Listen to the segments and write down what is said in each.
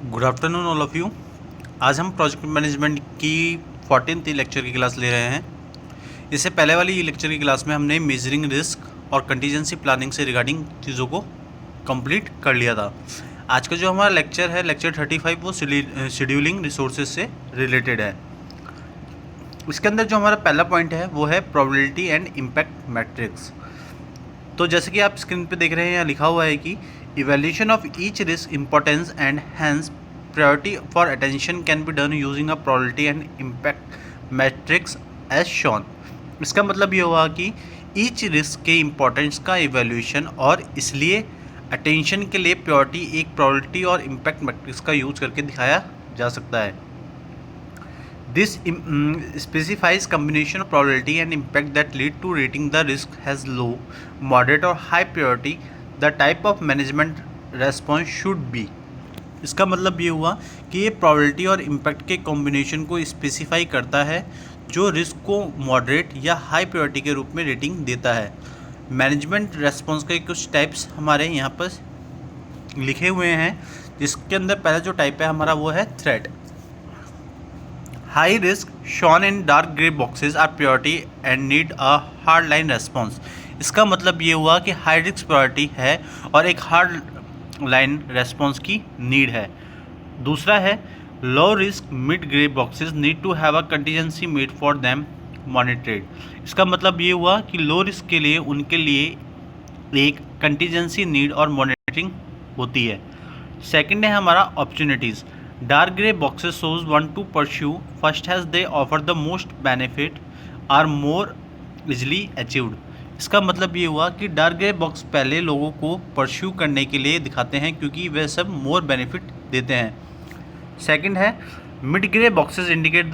Good afternoon all of you. आज हम project management की 14th लेक्चर की क्लास ले रहे हैं। इससे पहले वाली लेक्चर की क्लास में हमने मेजरिंग रिस्क और कंटीजेंसी प्लानिंग से रिगार्डिंग चीज़ों को कंप्लीट कर लिया था। आज का जो हमारा लेक्चर है, लेक्चर 35, वो शेड्यूलिंग रिसोर्सेज से रिलेटेड है। इसके अंदर जो हमारा पहला पॉइंट है वो है प्रोबेबिलिटी एंड इम्पैक्ट मैट्रिक्स। तो जैसे कि आप स्क्रीन पे देख रहे हैं, यहाँ लिखा हुआ है कि evaluation of each risk importance and hence priority for attention can be done using a probability and impact matrix as shown. इसका मतलब ये हुआ कि ईच रिस्क के इम्पोर्टेंस का इवैल्यूएशन और इसलिए अटेंशन के लिए प्रायोरिटी एक प्रोबेबिलिटी और इम्पैक्ट मैट्रिक्स का यूज करके दिखाया जा सकता है। This specifies combination of probability and impact that lead to rating the risk as low, moderate or high priority. The type of management response should be. इसका मतलब ये हुआ कि ये probability और impact के combination को specify करता है जो risk को moderate या high priority के रूप में rating देता है। Management response के कुछ types हमारे यहाँ पर लिखे हुए हैं, जिसके अंदर पहला जो type है हमारा वो है threat। High risk shown in dark grey boxes are priority and need a hard line response। इसका मतलब ये हुआ कि हाई रिस्क प्रायोरिटी है और एक हार्ड लाइन रेस्पॉन्स की नीड है। दूसरा है low risk mid grey boxes need to have a contingency made for them monitored. इसका मतलब ये हुआ कि लो रिस्क के लिए उनके लिए एक कंटीजेंसी नीड और मॉनिटरिंग होती है। सेकंड है हमारा opportunities. Dark grey boxes shows want to pursue first as they offer the most benefit are more easily achieved। इसका मतलब ये हुआ कि डार्क ग्रे बॉक्स पहले लोगों को परस्यू करने के लिए दिखाते हैं क्योंकि वे सब मोर बेनिफिट देते हैं। सेकंड है mid grey boxes indicate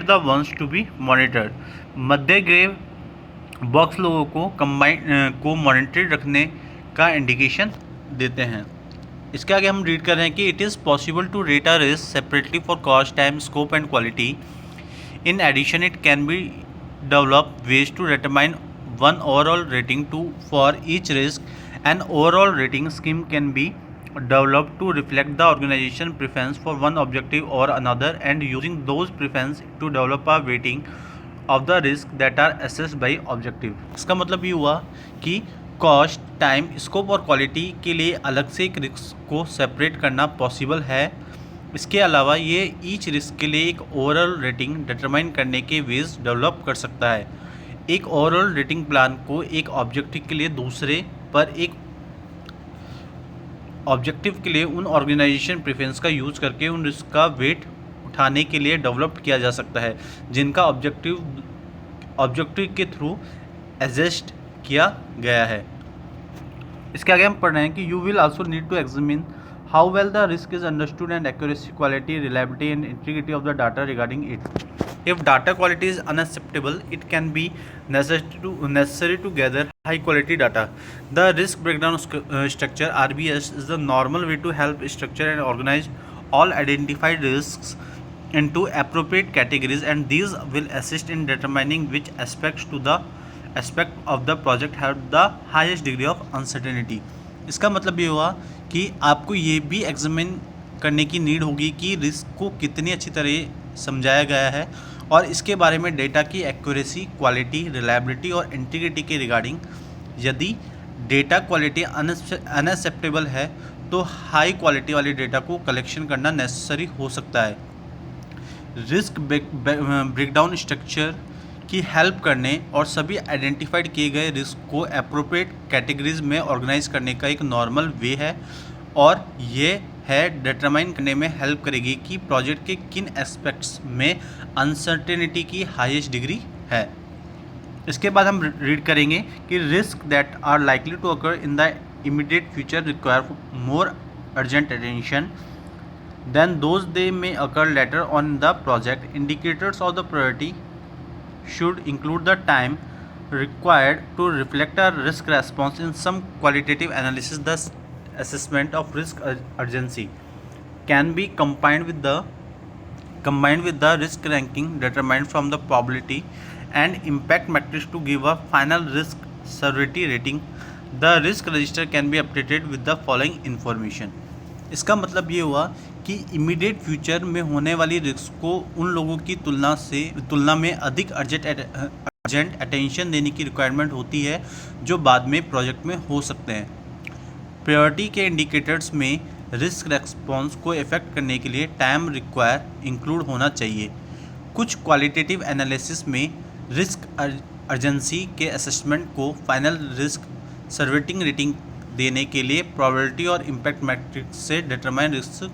the ones to be monitored. मध्य ग्रे बॉक्स लोगों को मॉनिटर रखने का इंडिकेशन देते हैं। इसके आगे हम रीड कर रहे हैं कि it is possible to rate a risk separately for cost, time, scope and quality. In addition it can be develop ways to determine one overall rating to for each risk. An overall rating scheme can be developed to reflect the organization preference for one objective or another and using those preference to develop a weighting of the risk that are assessed by objective। इसका मतलब ये हुआ कि cost, time, scope और quality के लिए अलग से एक रिस्क को सेपरेट करना पॉसिबल है। इसके अलावा ये ईच रिस्क के लिए एक ओवरऑल रेटिंग डिटरमाइन करने के वेज डेवलप कर सकता है। एक ओवरऑल रेटिंग प्लान को एक ऑब्जेक्टिव के लिए दूसरे पर एक ऑब्जेक्टिव के लिए उन ऑर्गेनाइजेशन प्रेफरेंस का यूज़ करके उन रिस्क का वेट उठाने के लिए डेवलप किया जा सकता है जिनका ऑब्जेक्टिव के थ्रू एडजस्ट किया गया है। इसके आगे हम पढ़ रहे हैं कि you will also need to examine how well the risk is understood and accuracy, quality, reliability and integrity of the data regarding it. If data quality is unacceptable, it can be necessary to gather high quality data. The risk breakdown structure RBS is the normal way to help structure and organize all identified risks into appropriate categories, and these will assist in determining which aspect of the project have the highest degree of uncertainty। इसका मतलब ये हुआ कि आपको ये भी examine करने की नीड होगी कि रिस्क को कितनी अच्छी तरह समझाया गया है और इसके बारे में डेटा की एक्यूरेसी, क्वालिटी, रिलायबिलिटी और इंटीग्रिटी के रिगार्डिंग। यदि डेटा क्वालिटी अनएक्सेप्टेबल है तो हाई क्वालिटी वाले डेटा को कलेक्शन करना नेसेसरी हो सकता है। रिस्क ब्रेकडाउन स्ट्रक्चर की हेल्प करने और सभी आइडेंटिफाइड किए गए रिस्क को एप्रोप्रिएट कैटेगरीज में ऑर्गेनाइज करने का एक नॉर्मल वे है और ये है डिटरमाइन करने में हेल्प करेगी कि प्रोजेक्ट के किन एस्पेक्ट्स में अनसर्टेनिटी की हाईएस्ट डिग्री है। इसके बाद हम रीड करेंगे कि risk that are likely to occur in the immediate future require more urgent attention than those they may occur later on the project. Indicators of the priority should include the time required to reflect a risk response in some qualitative analysis. The assessment of risk urgency can be combined with the risk ranking determined from the probability and impact metrics to give a final risk severity rating. The risk register can be updated with the following information। इसका मतलब ये हुआ कि immediate future में होने वाली risk को उन लोगों की तुलना में अधिक अर्जेंट अटेंशन देने की रिक्वायरमेंट होती है जो बाद में प्रोजेक्ट में हो सकते हैं। प्रायोरिटी के इंडिकेटर्स में रिस्क रेस्पॉन्स को इफेक्ट करने के लिए टाइम रिक्वायर इंक्लूड होना चाहिए। कुछ क्वालिटेटिव एनालिसिस में रिस्क अर्जेंसी के असेसमेंट को फाइनल रिस्क सर्वेटिंग रेटिंग देने के लिए प्रोबेबिलिटी और इम्पैक्ट मैट्रिक्स से डिटरमाइन रिस्क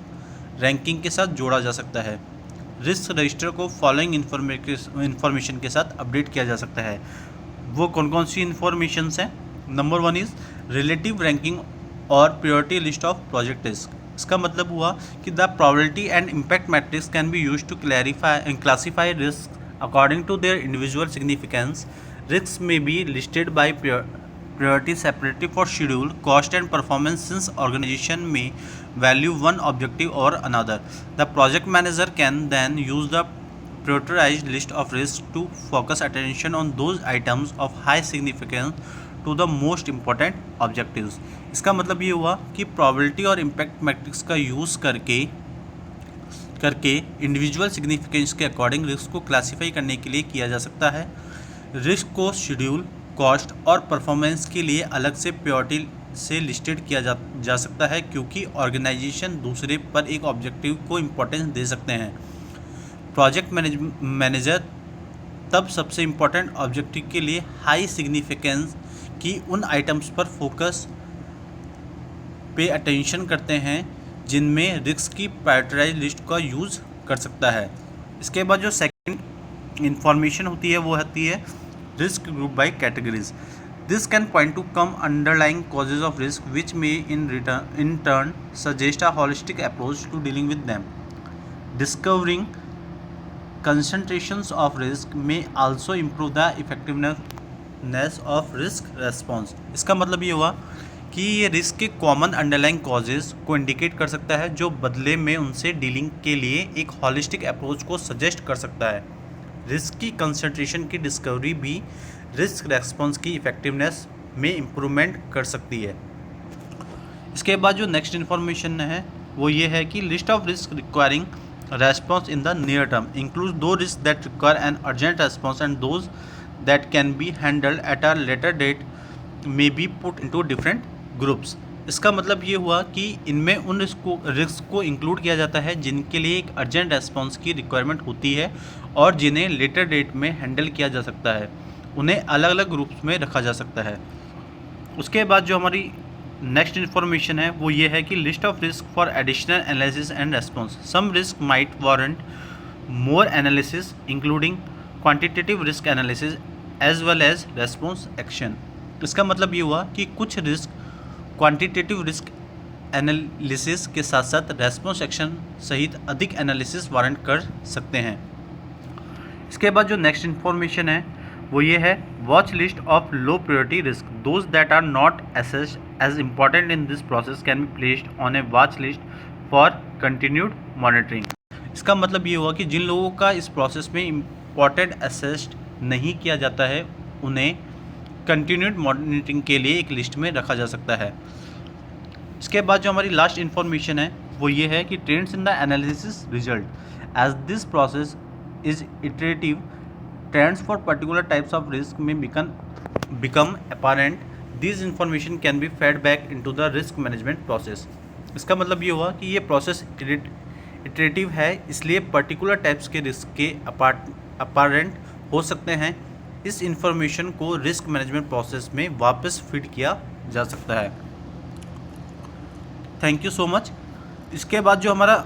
रैंकिंग के साथ जोड़ा जा सकता है। रिस्क रजिस्टर को फॉलोइंग इन्फॉर्मेशन के साथ अपडेट किया जा सकता है। वो कौन कौन सी इन्फॉर्मेशंस हैं? नंबर 1 इज़ रिलेटिव रैंकिंग और priority list of project risk. इसका मतलब हुआ कि the probability and impact matrix can be used to classify risk according to their individual significance. Risk may be listed by priority separately for schedule, cost and performance since organization may value one objective or another. The project manager can then use the prioritized list of risks to focus attention on those items of high significance to the most important objectives. इसका मतलब ये हुआ कि probability और impact matrix का use करके individual significance के according risk को क्लासीफाई करने के लिए किया जा सकता है। रिस्क को शेड्यूल, कॉस्ट और परफॉर्मेंस के लिए अलग से प्रायोरिटी से लिस्टेड किया जा सकता है क्योंकि ऑर्गेनाइजेशन दूसरे पर एक ऑब्जेक्टिव को इम्पोर्टेंस दे सकते हैं। प्रोजेक्ट मैनेजर तब सबसे इम्पोर्टेंट ऑब्जेक्टिव के लिए हाई सिग्निफिकेंस की उन आइटम्स पर फोकस पे अटेंशन करते हैं जिनमें रिस्क की प्रायोरिटाइज लिस्ट का यूज़ कर सकता है। इसके बाद जो सेकंड इंफॉर्मेशन होती है वो होती है risk group by categories. This can point to some underlying causes of risk which may in turn suggest a holistic approach to dealing with them. Discovering concentrations of risk may also improve the effectiveness of risk response. इसका मतलब ये हुआ कि ये risk के common underlying causes को indicate कर सकता है जो बदले में उनसे डीलिंग के लिए एक हॉलिस्टिक अप्रोच को सजेस्ट कर सकता है। रिस्क की कंसंट्रेशन की डिस्कवरी भी रिस्क रेस्पॉन्स की इफेक्टिवनेस में इम्प्रूवमेंट कर सकती है। इसके बाद जो नेक्स्ट इन्फॉर्मेशन है वो ये है कि list of risk requiring response in the near term include those risk that require an urgent response and those that can be handled at a later date may be put into different groups. इसका मतलब ये हुआ कि इनमें उन risk को include किया जाता है जिनके लिए एक अर्जेंट रेस्पॉन्स की रिक्वायरमेंट होती है और जिन्हें लेटर डेट में हैंडल किया जा सकता है। उन्हें अलग अलग ग्रुप्स में रखा जा सकता है। उसके बाद जो हमारी नेक्स्ट इन्फॉर्मेशन है वो ये है कि list of risk for additional analysis and response. Some risk might warrant more analysis including quantitative risk analysis as well as response action. इसका मतलब ये हुआ कि कुछ रिस्क क्वांटिटेटिव रिस्क एनालिसिस के साथ साथ रेस्पॉन्स एक्शन सहित अधिक एनालिसिस वारंट कर सकते हैं। इसके बाद जो नेक्स्ट इन्फॉर्मेशन है वो ये है watch list of low priority risk. Those that are not assessed as important in this process can be placed on a watch list for continued monitoring. इसका मतलब ये हुआ कि जिन लोगों का इस प्रोसेस में इम्पॉर्टेंट असेस्ड नहीं किया जाता है उन्हें कंटिन्यूड मॉनिटरिंग के लिए एक लिस्ट में रखा जा सकता है। इसके बाद जो हमारी लास्ट इन्फॉर्मेशन है वो ये है कि trends in the analysis result as this process is iterative. Trends for particular types of risk may become apparent. These information can be fed back into the risk management process. इसका मतलब ये हुआ कि ये प्रोसेस इटरेटिव है इसलिए particular types के risk के अपारेंट हो सकते हैं। इस इंफॉर्मेशन को रिस्क मैनेजमेंट प्रोसेस में वापस फीड किया जा सकता है। Thank you so much. इसके बाद जो हमारा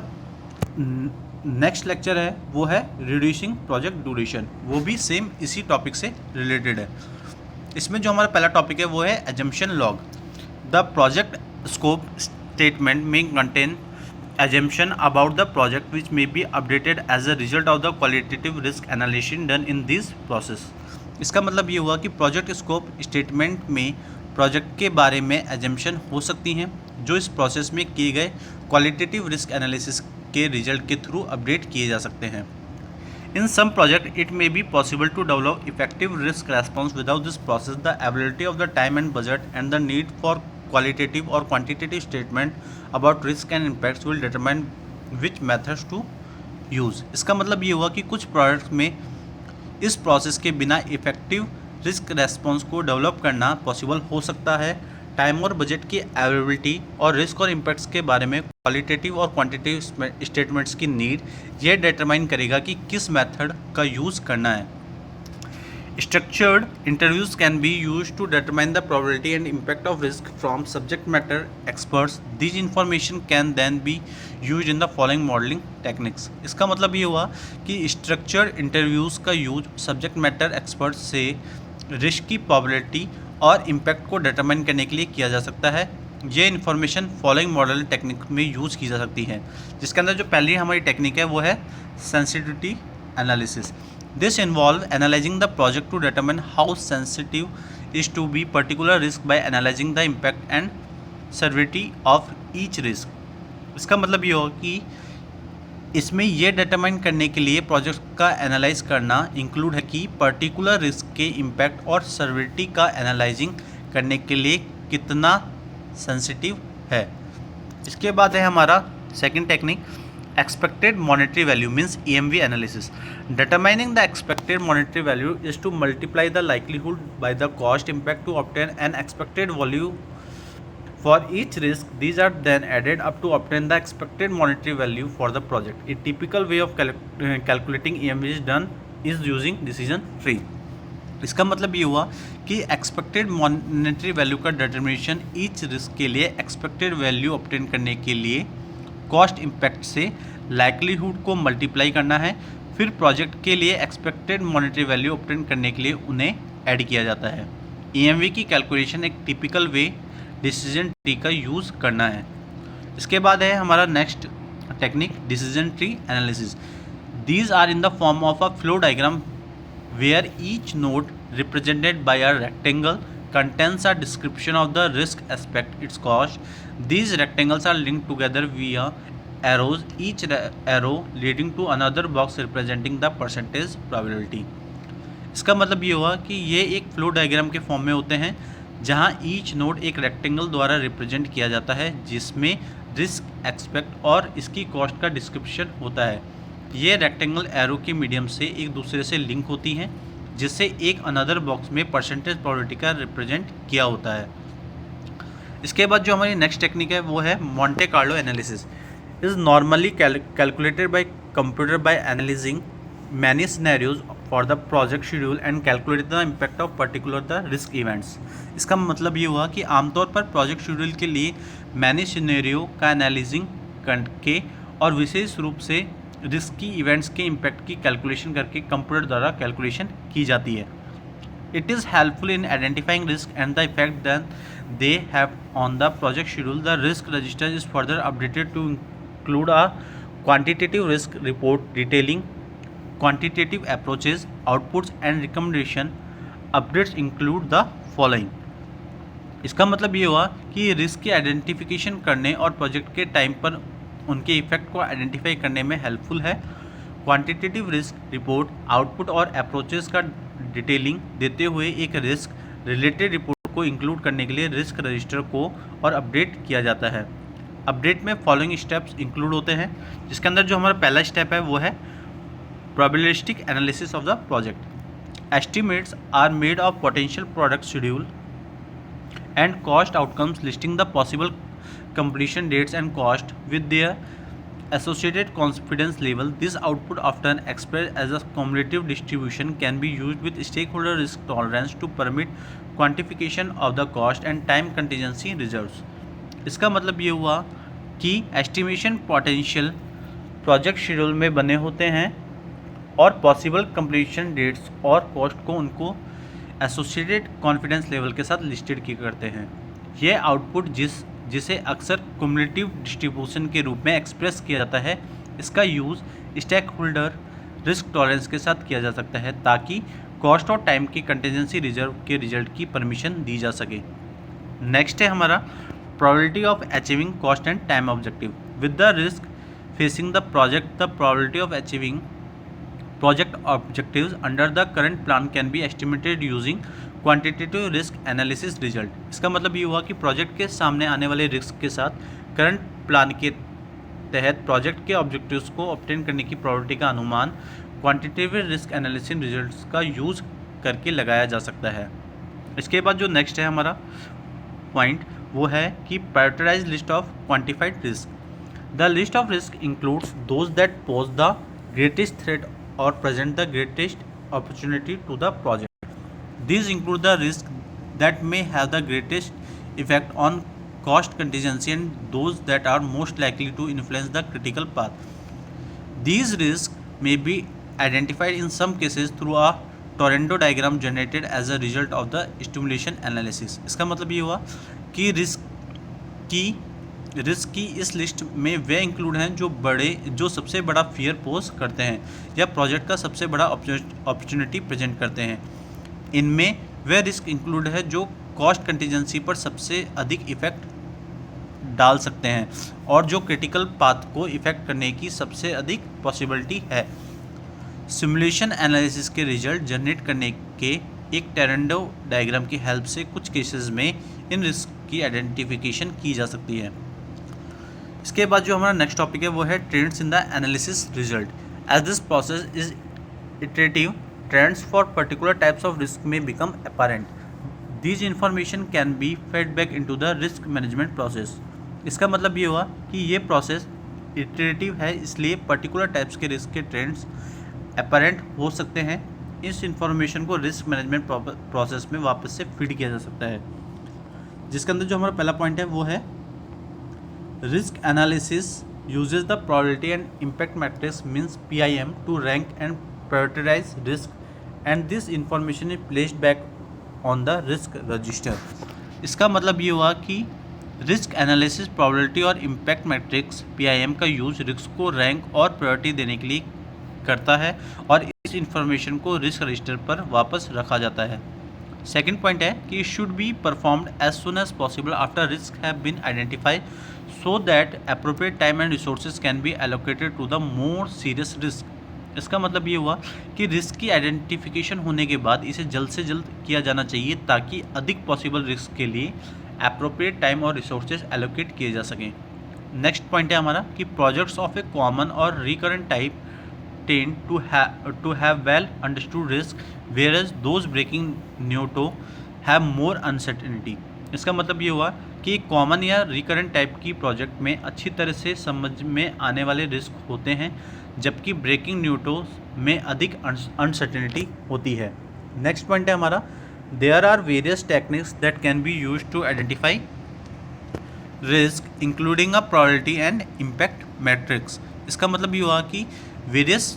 नेक्स्ट लेक्चर है वो है रिड्यूसिंग प्रोजेक्ट ड्यूरेशन। वो भी सेम इसी टॉपिक से रिलेटेड है। इसमें जो हमारा पहला टॉपिक है वो है assumption log. The project scope statement में contain assumption about the project which may be updated as a result of the qualitative risk analysis done in this process. इसका मतलब ये हुआ कि प्रोजेक्ट स्कोप स्टेटमेंट में प्रोजेक्ट के बारे में एजम्पशन हो सकती हैं जो इस प्रोसेस में किए गए क्वालिटेटिव रिस्क एनालिसिस के रिजल्ट के थ्रू अपडेट किए जा सकते हैं। In some project, it may be possible to develop effective risk response without this process. The availability of the time and budget and the need for qualitative or quantitative statement about risk and impacts will determine which methods to use। इसका मतलब ये हुआ कि कुछ products में इस process के बिना इफेक्टिव रिस्क रेस्पॉन्स को डेवलप करना पॉसिबल हो सकता है। टाइम और बजट की अवेलेबिलिटी और रिस्क और इम्पैक्ट्स के बारे में क्वालिटेटिव और क्वांटिटेटिव स्टेटमेंट्स की नीड ये डिटरमाइन करेगा कि किस मेथड का यूज़ करना है। Structured interviews can be used to determine the probability and impact of risk from subject matter experts. These information can then be used in the following modeling techniques। इसका मतलब ये हुआ कि structured interviews का use subject matter expert से risk की probability और impact को determine करने के लिए किया जा सकता है। ये इन्फॉर्मेशन फॉलोइंग मॉडल टेक्निक में यूज़ की जा सकती है, जिसके अंदर जो पहली हमारी टेक्निक है वो है sensitivity analysis. This involves analyzing the project to determine how sensitive is to be particular risk by analyzing the impact and severity of each risk। इसका मतलब ये हो कि इसमें ये डिटरमाइन करने के लिए प्रोजेक्ट का एनालाइज करना इंक्लूड है कि पर्टिकुलर रिस्क के इम्पैक्ट और सर्विटी का एनालाइजिंग करने के लिए कितना सेंसिटिव है। इसके बाद है हमारा second technique expected monetary value means EMV analysis। Determining the expected monetary value is to multiply the likelihood by the cost impact to obtain an expected value for each risk। These are then added up to obtain the expected monetary value for the project। A typical way of calculating EMV is using decision tree। इसका मतलब ये हुआ कि expected monetary value का determination each risk के लिए expected value obtain करने के लिए कॉस्ट इम्पैक्ट से लाइक्लीहुड को मल्टीप्लाई करना है, फिर प्रोजेक्ट के लिए एक्सपेक्टेड मॉनेटरी वैल्यू ऑब्टेन करने के लिए उन्हें ऐड किया जाता है। EMV की कैलकुलेशन एक टिपिकल वे डिसीजन ट्री का यूज़ करना है। इसके बाद है हमारा next technique decision tree analysis. These are in the form of a flow diagram where each node represented by a rectangle contains a description of the risk aspect, its cost। These rectangles are linked together via arrows, each arrow leading to another box representing the percentage probability। इसका मतलब ये हुआ कि ये एक flow diagram के form में होते हैं जहां ईच नोड एक रेक्टेंगल द्वारा रिप्रेजेंट किया जाता है जिसमें रिस्क एस्पेक्ट और इसकी कॉस्ट का डिस्क्रिप्शन होता है। ये रेक्टेंगल एरो के मीडियम से एक दूसरे से लिंक होती हैं जिससे एक अनदर बॉक्स में परसेंटेज प्रोबेबिलिटी का रिप्रेजेंट किया होता है। इसके बाद जो हमारी नेक्स्ट टेक्निक है वो है Monte Carlo analysis. Is normally calculated by computer by analysing many scenarios for the project schedule and calculate the impact of particular the risk events. इसका मतलब ये हुआ कि आमतौर पर प्रोजेक्ट शेड्यूल के लिए मैनी सिनेरियो का एनालिजिंग करके और विशेष रूप से रिस्क की इवेंट्स के इम्पैक्ट की कैलकुलेशन करके कंप्यूटर द्वारा कैलकुलेशन की जाती है। It is helpful in identifying risk and the effect that they have on the project schedule. The risk register is further updated to include a quantitative risk report detailing quantitative approaches outputs and recommendation. Updates include the following. इसका मतलब ये हुआ कि risk की identification करने और project के time पर उनके इफेक्ट को आइडेंटिफाई करने में हेल्पफुल है। क्वांटिटेटिव रिस्क रिपोर्ट आउटपुट और अप्रोचेस का डिटेलिंग देते हुए एक रिस्क रिलेटेड रिपोर्ट को इंक्लूड करने के लिए रिस्क रजिस्टर को और अपडेट किया जाता है। अपडेट में फॉलोइंग स्टेप्स इंक्लूड होते हैं, जिसके अंदर जो हमारा पहला स्टेप है वो है probabilistic analysis of the project. Estimates are made of potential product schedule and cost outcomes listing the possible completion dates and cost with their associated confidence level। This output, often expressed as a cumulative distribution, can be used with stakeholder risk tolerance to permit quantification of the cost and time contingency reserves। इसका मतलब ये हुआ कि estimation potential project schedule में बने होते हैं और पॉसिबल कंप्लीशन डेट्स और कॉस्ट को उनको एसोसिएटेड कॉन्फिडेंस लेवल के साथ लिस्टेड किए करते हैं। यह आउटपुट जिसे अक्सर क्युमुलेटिव डिस्ट्रीब्यूशन के रूप में एक्सप्रेस किया जाता है, इसका use stakeholder risk tolerance के साथ किया जा सकता है ताकि कॉस्ट और टाइम की कंटीजेंसी रिजर्व के रिजल्ट की परमिशन दी जा सके। नेक्स्ट है हमारा probability of achieving cost and time objective. With the risk facing the project, the probability of achieving project objectives under the current plan can be estimated using quantitative risk analysis result. इसका मतलब ये हुआ कि project के सामने आने वाले risk के साथ करंट प्लान के तहत प्रोजेक्ट के ऑब्जेक्टिव्स को ऑब्टेन करने की प्रोबेबिलिटी का अनुमान क्वांटिटेटिव रिस्क एनालिसिस रिजल्ट्स का यूज़ करके लगाया जा सकता है। इसके बाद जो नेक्स्ट है हमारा पॉइंट वो है कि prioritise list of quantified risk. The list of risk includes those that pose the greatest threat और present the greatest opportunity to the project. These include the risks that may have the greatest effect on cost contingency and those that are most likely to influence the critical path. These risks may be identified in some cases through a Tornado diagram generated as a result of the stimulation analysis. इसका मतलब ये हुआ कि risk की इस list में वे include हैं जो सबसे बड़ा फियर पोज करते हैं या प्रोजेक्ट का सबसे बड़ा अपॉर्चुनिटी प्रेजेंट करते हैं। इनमें वह रिस्क इंक्लूड है जो कॉस्ट कंटीजेंसी पर सबसे अधिक इफेक्ट डाल सकते हैं और जो क्रिटिकल पाथ को इफेक्ट करने की सबसे अधिक पॉसिबिलिटी है। सिमुलेशन एनालिसिस के रिजल्ट जनरेट करने के एक टोरंडो डायग्राम की हेल्प से कुछ केसेस में इन रिस्क की आइडेंटिफिकेशन की जा सकती है। इसके बाद जो हमारा नेक्स्ट टॉपिक है वो है trends in the analysis result. As this process is iterative, trends for particular types of risk may become apparent. These information can be fed back into the risk management process. इसका मतलब ये हुआ कि ये process iterative है, इसलिए particular types के risk के ट्रेंड्स अपरेंट हो सकते हैं। इस इंफॉर्मेशन को रिस्क मैनेजमेंट प्रोसेस में वापस से फीड किया जा सकता है, जिसके अंदर जो हमारा पहला पॉइंट है वो है risk analysis uses the probability and impact matrix means PIM to rank and prioritize risk and this information is placed back on the risk register. इसका मतलब ये हुआ कि रिस्क एनालिसिस प्रोबेबिलिटी और इम्पैक्ट मैट्रिक्स PIM का use risk को rank और priority देने के लिए करता है और इस इंफॉर्मेशन को रिस्क रजिस्टर पर वापस रखा जाता है। सेकेंड पॉइंट है कि should be performed as soon as possible after risk have been identified so that appropriate time and resources can be allocated to the more serious risk. इसका मतलब ये हुआ कि रिस्क की आइडेंटिफिकेशन होने के बाद इसे जल्द से जल्द किया जाना चाहिए ताकि अधिक पॉसिबल रिस्क के लिए अप्रोप्रिएट टाइम और रिसोर्सेज एलोकेट किए जा सकें। नेक्स्ट पॉइंट है हमारा कि प्रोजेक्ट्स ऑफ ए कॉमन और recurrent type tend to have well understood risk whereas those breaking new to have more uncertainty. इसका मतलब ये हुआ कि कॉमन या रिकरेंट टाइप की प्रोजेक्ट में अच्छी तरह से समझ में आने वाले रिस्क होते हैं, जबकि ब्रेकिंग न्यूटोज में अधिक अनसर्टेनिटी होती है। नेक्स्ट पॉइंट है हमारा there are various techniques that can be use to identify risk including a probability and impact matrix. इसका मतलब ये हुआ कि वेरियस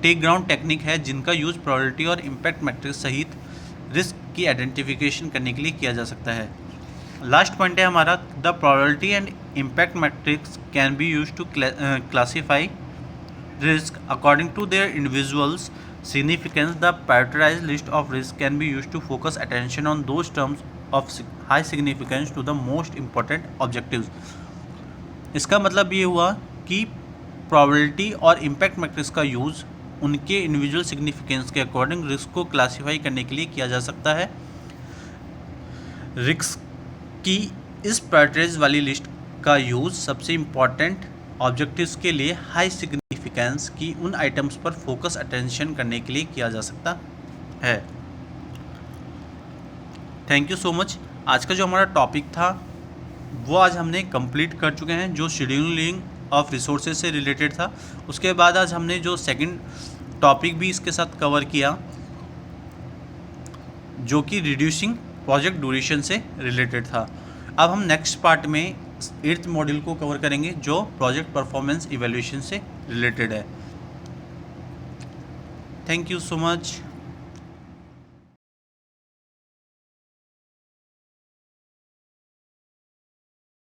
टेक ग्राउंड टेक्निक है जिनका यूज प्रोबेबिलिटी और इम्पैक्ट मैट्रिक्स सहित रिस्क की आइडेंटिफिकेशन करने के लिए किया जा सकता है। लास्ट पॉइंट है हमारा the probability and impact matrix can be use to classify risk according to their individual's significance. The prioritized list of risks can be used to focus attention on those terms of high significance to the most important objectives. इसका मतलब ये हुआ कि probability और impact matrix का use उनके individual significance के according risk को क्लासीफाई करने के लिए किया जा सकता है। रिस्क की इस प्रायोरिटाइज वाली लिस्ट का यूज़ सबसे इम्पॉर्टेंट ऑब्जेक्टिव्स के लिए हाई सिग्निफिकेंस की उन आइटम्स पर फोकस अटेंशन करने के लिए किया जा सकता है। Thank you so much. आज का जो हमारा टॉपिक था वो आज हमने कंप्लीट कर चुके हैं, जो शेड्यूलिंग ऑफ रिसोर्सेज से रिलेटेड था। उसके बाद आज हमने जो सेकंड टॉपिक भी इसके साथ कवर किया जो कि रिड्यूसिंग प्रोजेक्ट ड्यूरेशन से रिलेटेड था। अब हम नेक्स्ट पार्ट में 8th मॉड्यूल को कवर करेंगे जो प्रोजेक्ट परफॉर्मेंस इवैल्यूएशन से रिलेटेड है। Thank you so much.